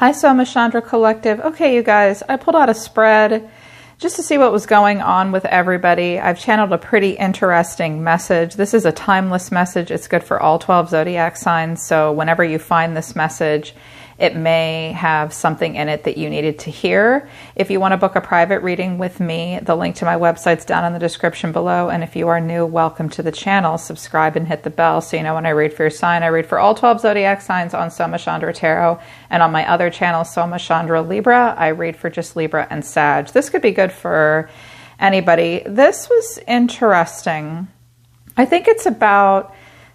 Hi, Soma Chandra Collective. Okay, you guys, I pulled out a spread just to see what was going on with everybody. I've channeled a pretty interesting message. This is a timeless message. It's good for all 12 zodiac signs. So whenever you find this message, it may have something in it that you needed to hear. If you want to book a private reading with me, the link to my website's down in the description below. And if you are new, welcome to the channel. Subscribe and hit the bell so you know when I read for your sign. I read for all 12 zodiac signs on Soma Chandra Tarot. And on my other channel, Soma Chandra Libra, I read for just Libra and Sag. This could be good for anybody. This was interesting. I think it's about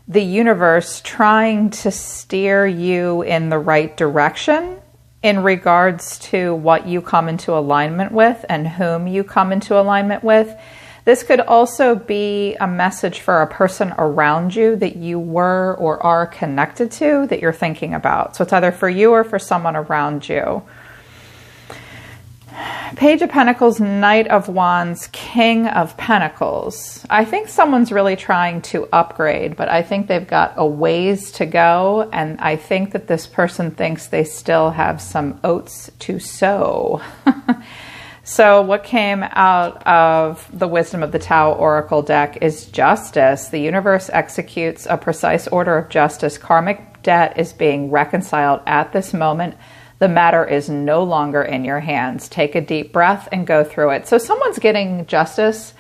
the universe trying to steer you in the right direction in regards to what you come into alignment with and whom you come into alignment with. This could also be a message for a person around you that you were or are connected to that you're thinking about. So it's either for you or for someone around you. Page of Pentacles, Knight of Wands, King of Pentacles. I think someone's really trying to upgrade, but I think they've got a ways to go. And I think that this person thinks they still have some oats to sow. So what came out of the Wisdom of the Tao Oracle deck is justice. The universe executes a precise order of justice. Karmic debt is being reconciled at this moment. The matter is no longer in your hands. Take a deep breath and go through it. So someone's getting justice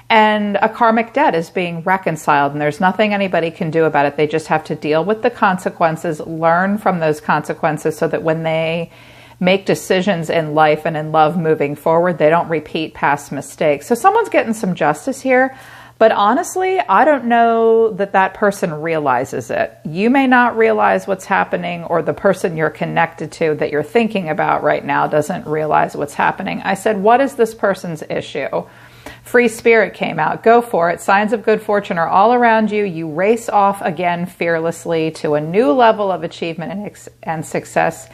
and a karmic debt is being reconciled, and there's nothing anybody can do about it. They just have to deal with the consequences, learn from those consequences so that when they make decisions in life and in love moving forward, they don't repeat past mistakes. So someone's getting some justice here. But honestly, I don't know that that person realizes it. You may not realize what's happening, or the person you're connected to that you're thinking about right now doesn't realize what's happening. I said, what is this person's issue? Free spirit came out. Go for it. Signs of good fortune are all around you. You race off again fearlessly to a new level of achievement and success.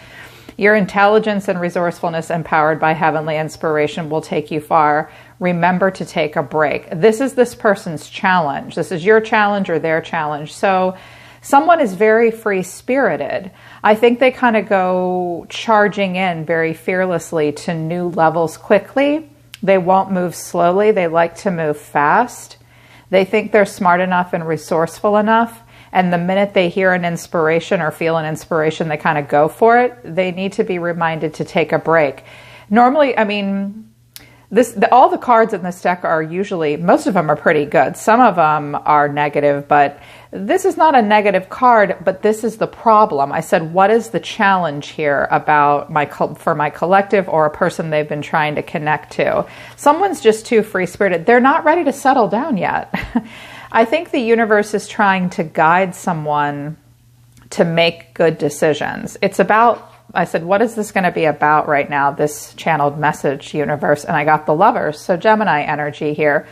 Your intelligence and resourcefulness, empowered by heavenly inspiration, will take you far. Remember to take a break. This is this person's challenge. This is your challenge or their challenge. So someone is very free-spirited. I think they kind of go charging in very fearlessly to new levels quickly. They won't move slowly. They like to move fast. They think they're smart enough and resourceful enough. And the minute they hear an inspiration or feel an inspiration, they kind of go for it. They need to be reminded to take a break. Normally, I mean, all the cards in this deck are usually, most of them are pretty good. Some of them are negative, but this is not a negative card, but this is the problem. I said, what is the challenge here about for my collective or a person they've been trying to connect to? Someone's just too free-spirited. They're not ready to settle down yet. I think the universe is trying to guide someone to make good decisions. It's about, I said, what is this going to be about right now, this channeled message, universe? And I got the Lovers. So Gemini energy here.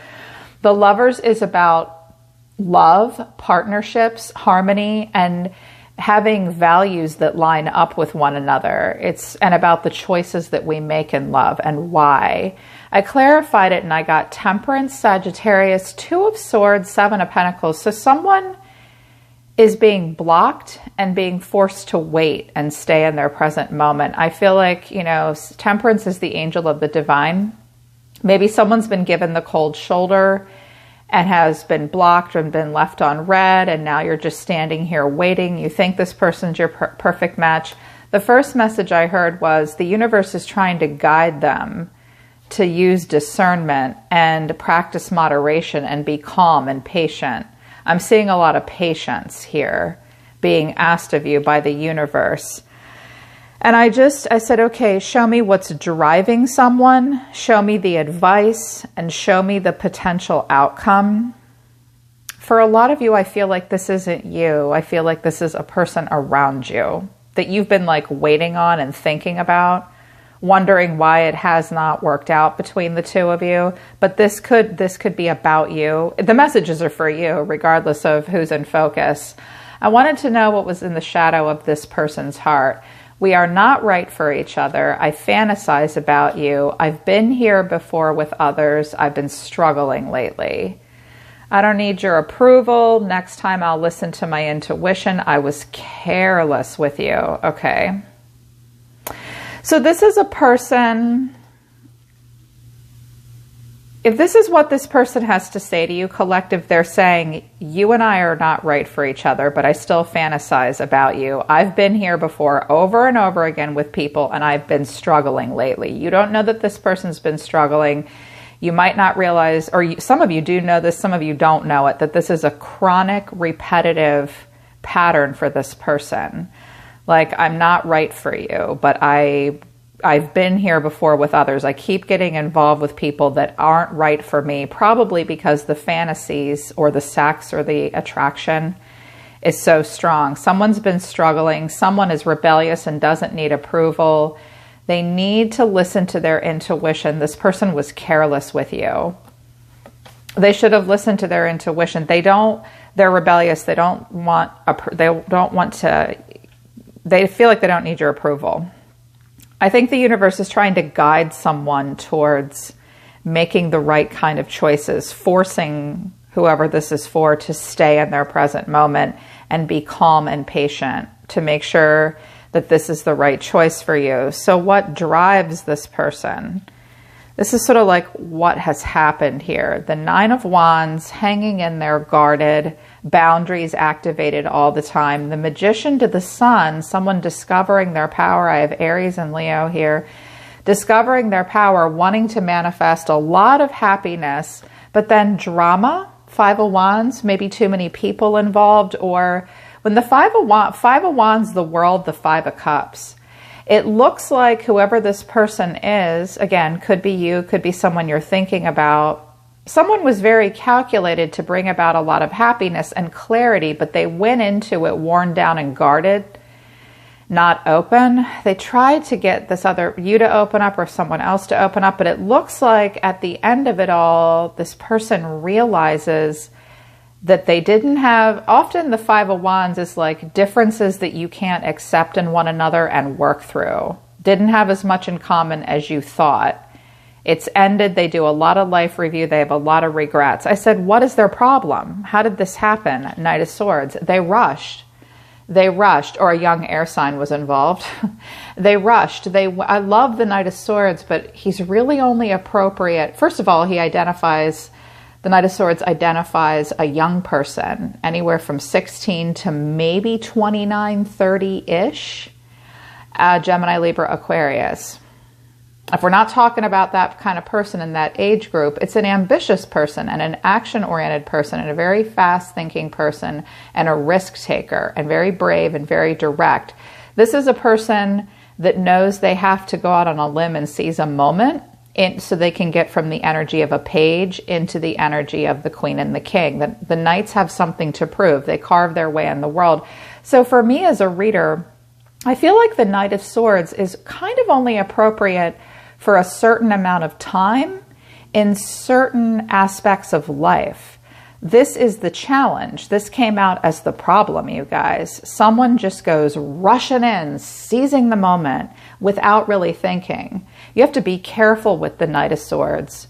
The Lovers is about love, partnerships, harmony, and having values that line up with one another. And about the choices that we make in love and why. I clarified it and I got Temperance, Sagittarius, Two of Swords, Seven of Pentacles. So someone is being blocked and being forced to wait and stay in their present moment. I feel like, you know, Temperance is the angel of the divine. Maybe someone's been given the cold shoulder and has been blocked and been left on red, and now you're just standing here waiting. You think this person's your perfect match. The first message I heard was the universe is trying to guide them to use discernment and practice moderation and be calm and patient. I'm seeing a lot of patience here being asked of you by the universe. And I said, okay, show me what's driving someone, show me the advice, and show me the potential outcome. For a lot of you, I feel like this isn't you. I feel like this is a person around you that you've been like waiting on and thinking about, wondering why it has not worked out between the two of you. But this could be about you. The messages are for you, regardless of who's in focus. I wanted to know what was in the shadow of this person's heart. We are not right for each other. I fantasize about you. I've been here before with others. I've been struggling lately. I don't need your approval. Next time I'll listen to my intuition. I was careless with you. Okay. So this is a person, if this is what this person has to say to you, collective, they're saying, you and I are not right for each other, but I still fantasize about you. I've been here before over and over again with people, and I've been struggling lately. You don't know that this person's been struggling. You might not realize, or some of you do know this, some of you don't know it, that this is a chronic, repetitive pattern for this person. Like, I'm not right for you, but I've been here before with others. I keep getting involved with people that aren't right for me, probably because the fantasies or the sex or the attraction is so strong. Someone's been struggling. Someone is rebellious and doesn't need approval. They need to listen to their intuition. This person was careless with you. They should have listened to their intuition. They're rebellious. They feel like they don't need your approval. I think the universe is trying to guide someone towards making the right kind of choices, forcing whoever this is for to stay in their present moment and be calm and patient to make sure that this is the right choice for you. So what drives this person? This is sort of like what has happened here. The Nine of Wands hanging in there guarded, boundaries activated all the time. The Magician to the Sun, someone discovering their power. I have Aries and Leo here. Discovering their power, wanting to manifest a lot of happiness, but then drama, Five of Wands, maybe too many people involved, or when the Five of Wands, the world, the Five of Cups. It looks like whoever this person is, again, could be you, could be someone you're thinking about. Someone was very calculated to bring about a lot of happiness and clarity, but they went into it worn down and guarded, not open. They tried to get you to open up or someone else to open up, but it looks like at the end of it all, this person realizes that they didn't have, often the Five of Wands is like differences that you can't accept in one another and work through. Didn't have as much in common as you thought. It's ended. They do a lot of life review. They have a lot of regrets. I said, what is their problem? How did this happen? Knight of Swords. They rushed. Or a young air sign was involved. They rushed. I love the Knight of Swords, but he's really only appropriate. First of all, the Knight of Swords identifies a young person, anywhere from 16 to maybe 29, 30-ish. Gemini, Libra, Aquarius. If we're not talking about that kind of person in that age group, it's an ambitious person and an action-oriented person and a very fast-thinking person and a risk taker and very brave and very direct. This is a person that knows they have to go out on a limb and seize a moment so they can get from the energy of a page into the energy of the Queen and the King. The Knights have something to prove. They carve their way in the world. So for me as a reader, I feel like the Knight of Swords is kind of only appropriate for a certain amount of time in certain aspects of life. This is the challenge. This came out as the problem, you guys. Someone just goes rushing in, seizing the moment without really thinking. You have to be careful with the Knight of Swords.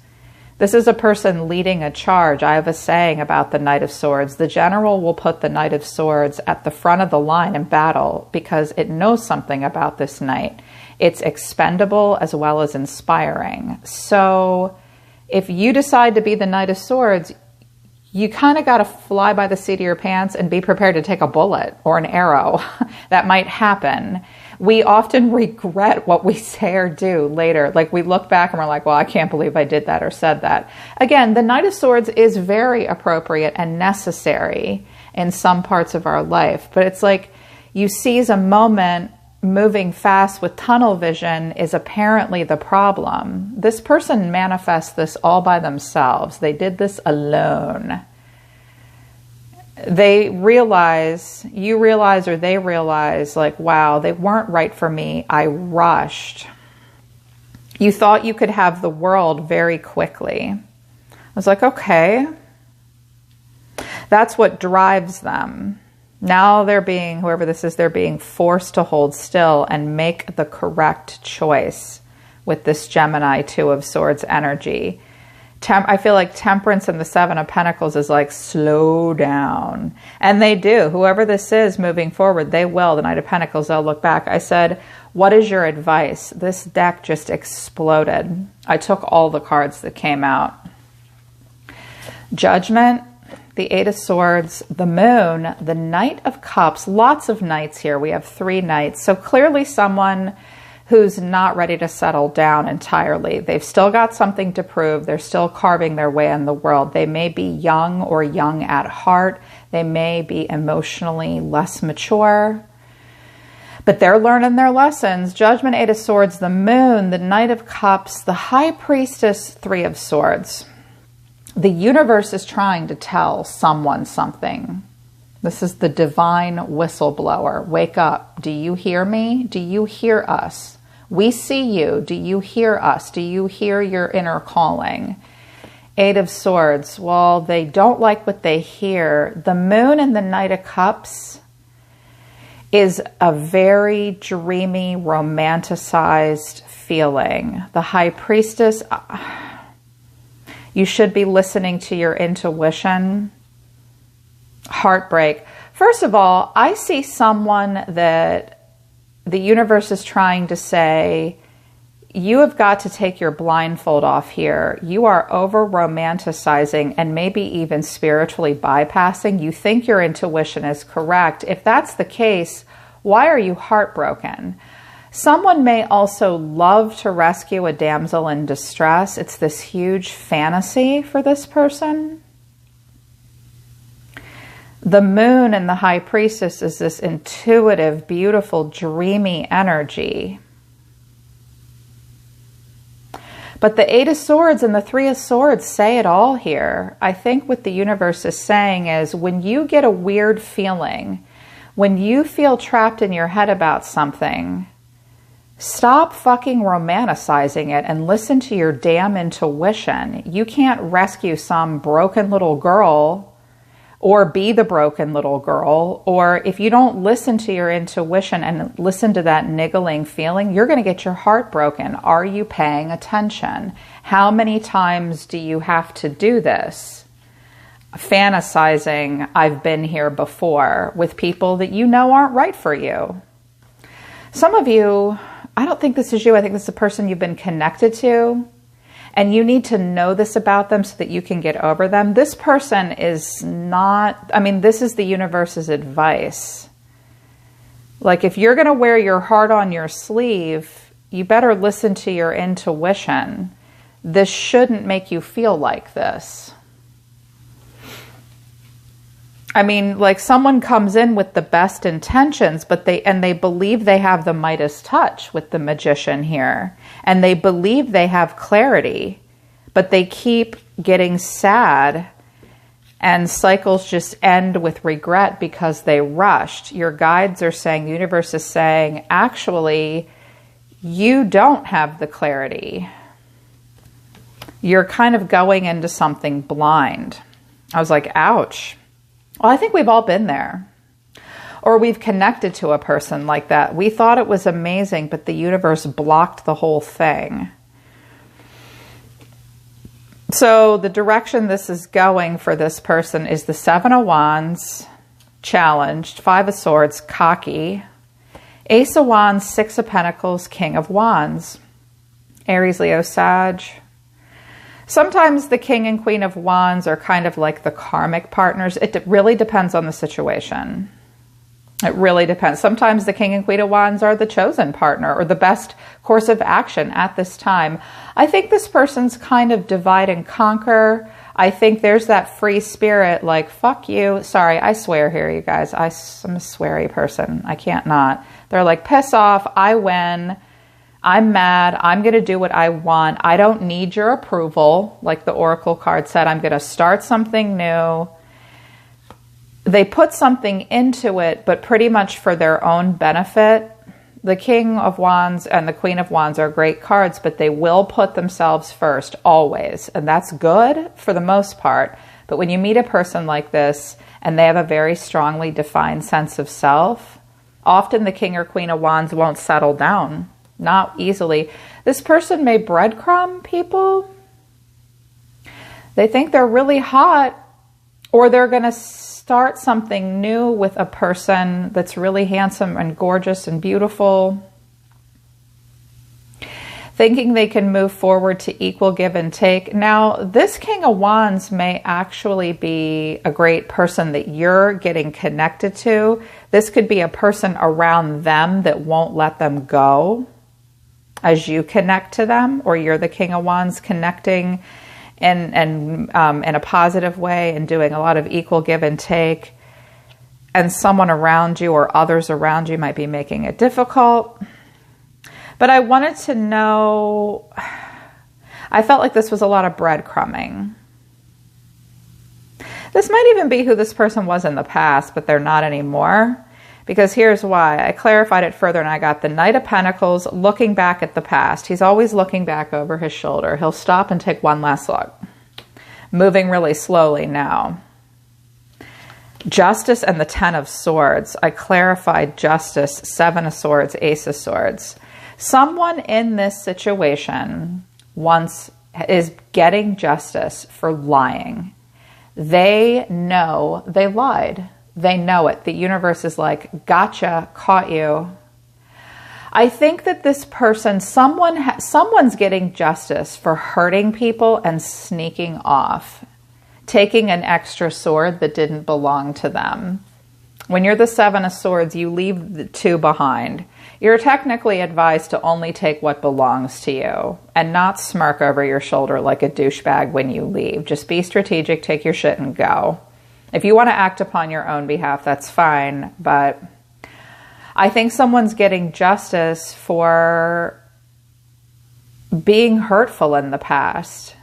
This is a person leading a charge. I have a saying about the Knight of Swords. The general will put the Knight of Swords at the front of the line in battle because it knows something about this knight. It's expendable as well as inspiring. So if you decide to be the Knight of Swords, you kind of got to fly by the seat of your pants and be prepared to take a bullet or an arrow. That might happen. We often regret what we say or do later. Like we look back and we're like, well, I can't believe I did that or said that. Again, the Knight of Swords is very appropriate and necessary in some parts of our life. But it's like you seize a moment. Moving fast with tunnel vision is apparently the problem. This person manifests this all by themselves. They did this alone. They realize, like, wow, they weren't right for me. I rushed. You thought you could have the world very quickly. I was like, okay. That's what drives them. Now whoever this is, they're being forced to hold still and make the correct choice with this Gemini 2 of Swords energy. I feel like Temperance and the Seven of Pentacles is like, slow down. And they do. Whoever this is moving forward, they will. The Knight of Pentacles, they'll look back. I said, What is your advice? This deck just exploded. I took all the cards that came out. Judgment, the Eight of Swords, the Moon, the Knight of Cups. Lots of knights here. We have 3 knights. So clearly someone who's not ready to settle down entirely. They've still got something to prove. They're still carving their way in the world. They may be young or young at heart. They may be emotionally less mature, but they're learning their lessons. Judgment, Eight of Swords, the Moon, the Knight of Cups, the High Priestess, Three of Swords. The universe is trying to tell someone something. This is the divine whistleblower. Wake up. Do you hear me? Do you hear us? We see you. Do you hear us? Do you hear your inner calling? Eight of Swords. Well, they don't like what they hear. The Moon and the Knight of Cups is a very dreamy, romanticized feeling. The High Priestess, you should be listening to your intuition. Heartbreak. First of all, I see someone that the universe is trying to say, you have got to take your blindfold off here. You are over romanticizing and maybe even spiritually bypassing. You think your intuition is correct. If that's the case, why are you heartbroken? Someone may also love to rescue a damsel in distress. It's this huge fantasy for this person. The Moon and the High Priestess is this intuitive, beautiful, dreamy energy. But the Eight of Swords and the Three of Swords say it all here. I think what the universe is saying is when you get a weird feeling, when you feel trapped in your head about something, stop fucking romanticizing it and listen to your damn intuition. You can't rescue some broken little girl or be the broken little girl, or if you don't listen to your intuition and listen to that niggling feeling, you're going to get your heart broken. Are you paying attention? How many times do you have to do this? Fantasizing, I've been here before, with people that you know aren't right for you. Some of you, I don't think this is you, I think this is the person you've been connected to. And you need to know this about them so that you can get over them. This person is not, I mean, this is the universe's advice. Like, if you're going to wear your heart on your sleeve, you better listen to your intuition. This shouldn't make you feel like this. I mean, like, someone comes in with the best intentions, but they believe they have the Midas touch with the Magician here. And they believe they have clarity, but they keep getting sad, and cycles just end with regret because they rushed. Your guides are saying, the universe is saying, actually, you don't have the clarity. You're kind of going into something blind. I was like, ouch. Well, I think we've all been there. Or we've connected to a person like that. We thought it was amazing, but the universe blocked the whole thing. So the direction this is going for this person is the Seven of Wands, challenged, Five of Swords, cocky, Ace of Wands, Six of Pentacles, King of Wands, Aries, Leo, Sag. Sometimes the King and Queen of Wands are kind of like the karmic partners. It really depends on the situation. It really depends. Sometimes the King and Queen of Wands are the chosen partner or the best course of action at this time. I think this person's kind of divide and conquer. I think there's that free spirit, like, fuck you. Sorry, I swear here, you guys. I'm a sweary person. I can't not. They're like, piss off. I win. I'm mad. I'm going to do what I want. I don't need your approval. Like the Oracle card said, I'm going to start something new. They put something into it, but pretty much for their own benefit. The King of Wands and the Queen of Wands are great cards, but they will put themselves first, always. And that's good for the most part. But when you meet a person like this and they have a very strongly defined sense of self, often the King or Queen of Wands won't settle down. Not easily. This person may breadcrumb people. They think they're really hot, or they're going to start something new with a person that's really handsome and gorgeous and beautiful. thinking they can move forward to equal give and take. Now, this King of Wands may actually be a great person that you're getting connected to. This could be a person around them that won't let them go as you connect to them, or you're the King of Wands connecting in a positive way and doing a lot of equal give and take. And someone around you or others around you might be making it difficult. But I wanted to know, I felt like this was a lot of breadcrumbing. This might even be who this person was in the past, but they're not anymore. Because here's why. I clarified it further and I got the Knight of Pentacles looking back at the past. He's always looking back over his shoulder. He'll stop and take one last look. Moving really slowly now. Justice and the Ten of Swords. I clarified Justice, Seven of Swords, Ace of Swords. Someone in this situation is getting justice for lying. They know they lied. They know it. The universe is like, gotcha, caught you. I think that this person, someone's getting justice for hurting people and sneaking off, taking an extra sword that didn't belong to them. When you're the Seven of Swords, you leave the two behind. You're technically advised to only take what belongs to you and not smirk over your shoulder like a douchebag when you leave. Just be strategic, take your shit and go. If you want to act upon your own behalf, that's fine. But I think someone's getting justice for being hurtful in the past.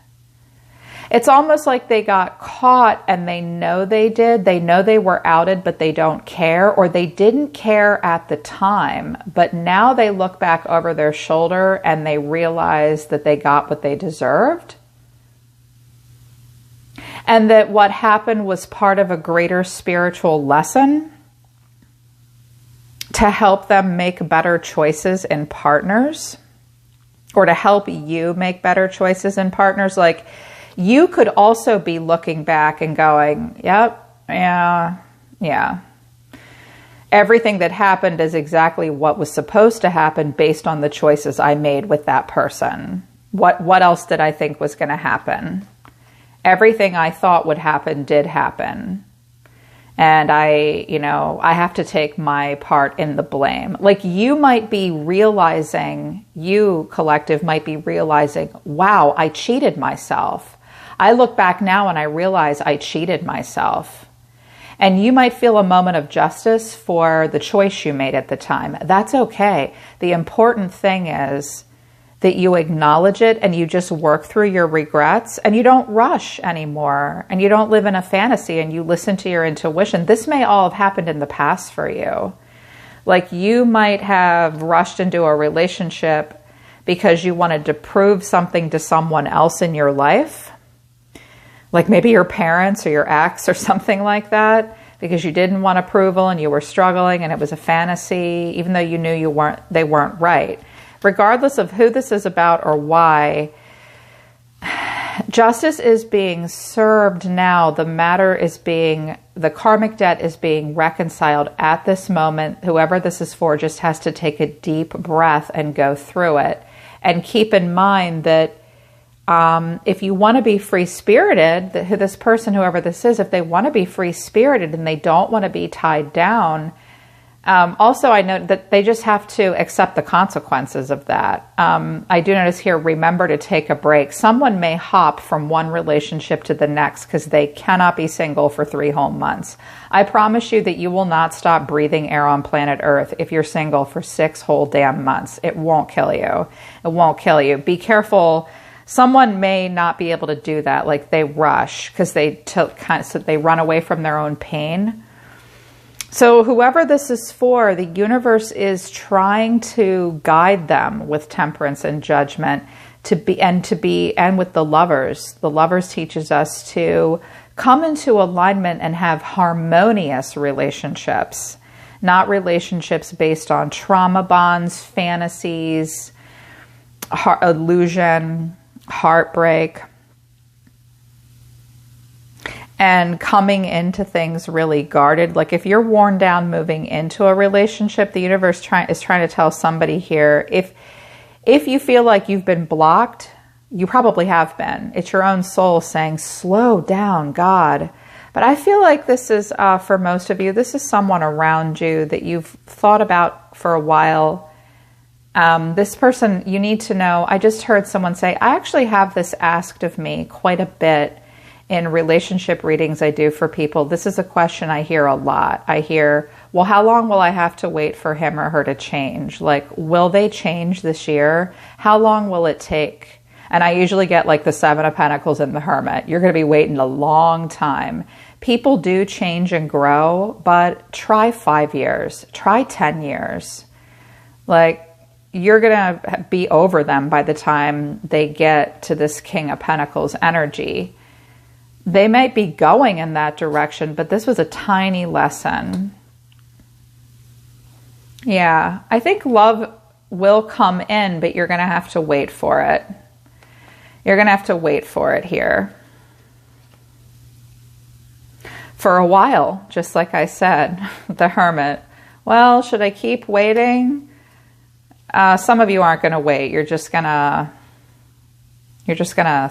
It's almost like they got caught and they know they did. They know they were outed, but they don't care, or they didn't care at the time. But now they look back over their shoulder and they realize that they got what they deserved. And that what happened was part of a greater spiritual lesson to help them make better choices in partners, or to help you make better choices in partners. Like, you could also be looking back and going, yep, yeah. Everything that happened is exactly what was supposed to happen based on the choices I made with that person. What else did I think was going to happen? Everything I thought would happen did happen. And I have to take my part in the blame. Like, you might be realizing, you collective might be realizing, wow, I cheated myself. I look back now and I realize I cheated myself. And you might feel a moment of justice for the choice you made at the time. That's okay. The important thing is that you acknowledge it and you just work through your regrets and you don't rush anymore and you don't live in a fantasy and you listen to your intuition. This may all have happened in the past for you. Like, you might have rushed into a relationship because you wanted to prove something to someone else in your life. Like maybe your parents or your ex or something like that, because you didn't want approval and you were struggling and it was a fantasy, even though you knew they weren't right. Regardless of who this is about or why, justice is being served now. The karmic debt is being reconciled at this moment. Whoever this is for just has to take a deep breath and go through it. And keep in mind that if you want to be free-spirited, this person, whoever this is, if they want to be free-spirited and they don't want to be tied down, also I know that they just have to accept the consequences of that. I do notice here, remember to take a break. Someone may hop from one relationship to the next because they cannot be single for 3 whole months. I promise you that you will not stop breathing air on planet Earth if you're single for 6 whole damn months. It won't kill you. It won't kill you. Be careful. Someone may not be able to do that. Like, they rush because they run away from their own pain. So whoever this is for, the universe is trying to guide them with temperance and judgment and with the lovers. The lovers teaches us to come into alignment and have harmonious relationships, not relationships based on trauma bonds, fantasies, illusion, heartbreak, and coming into things really guarded. Like, if you're worn down moving into a relationship, the universe is trying to tell somebody here, If you feel like you've been blocked, you probably have been. It's your own soul saying, slow down, God. But I feel like this is, for most of you, this is someone around you that you've thought about for a while. This person, you need to know, I just heard someone say, I actually have this asked of me quite a bit in relationship readings I do for people. This is a question I hear a lot. I hear, well, how long will I have to wait for him or her to change? Like, will they change this year? How long will it take? And I usually get like the Seven of Pentacles and the Hermit. You're going to be waiting a long time. People do change and grow, but try 5 years, try 10 years. Like, you're going to be over them by the time they get to this King of Pentacles energy. They might be going in that direction, but this was a tiny lesson. Yeah, I think love will come in, but you're going to have to wait for it. You're going to have to wait for it here. For a while, just like I said, the Hermit. Well, should I keep waiting? Some of you aren't going to wait. You're just going to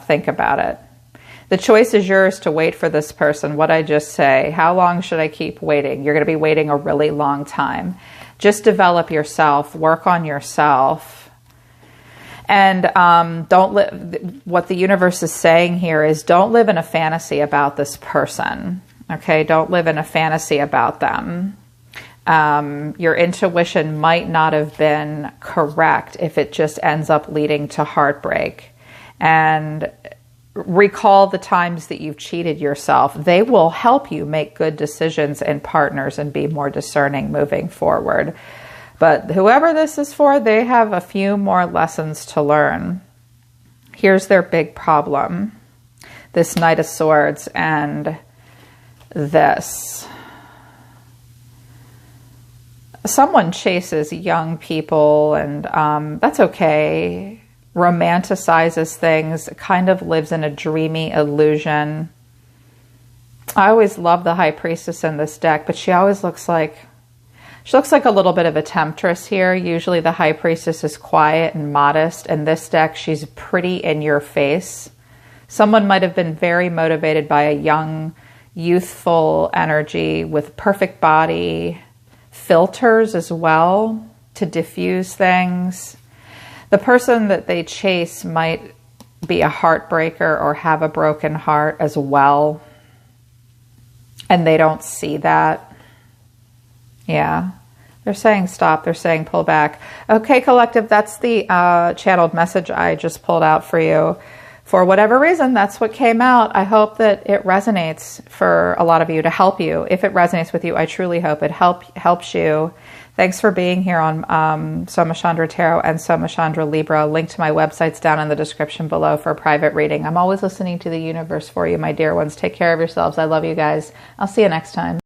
think about it. The choice is yours to wait for this person. What I just say, how long should I keep waiting? You're going to be waiting a really long time. Just develop yourself, work on yourself. And don't live, what the universe is saying here is don't live in a fantasy about this person. Okay, don't live in a fantasy about them. Your intuition might not have been correct if it just ends up leading to heartbreak. And recall the times that you've cheated yourself. They will help you make good decisions in partners and be more discerning moving forward. But whoever this is for, they have a few more lessons to learn. Here's their big problem. This Knight of Swords and this. Someone chases young people, and that's okay. Romanticizes things, kind of lives in a dreamy illusion. I always love the High Priestess in this deck, but she always looks like, she looks like a little bit of a temptress here. Usually the High Priestess is quiet and modest. In this deck, she's pretty in your face. Someone might have been very motivated by a young, youthful energy with perfect body, filters as well to diffuse things. The person that they chase might be a heartbreaker or have a broken heart as well. And they don't see that. Yeah. They're saying stop. They're saying pull back. Okay, collective, that's the channeled message I just pulled out for you. For whatever reason, that's what came out. I hope that it resonates for a lot of you, to help you. If it resonates with you, I truly hope it helps you. Thanks for being here on Soma Chandra Tarot and Soma Chandra Libra. Link to my websites down in the description below for a private reading. I'm always listening to the universe for you, my dear ones. Take care of yourselves. I love you guys. I'll see you next time.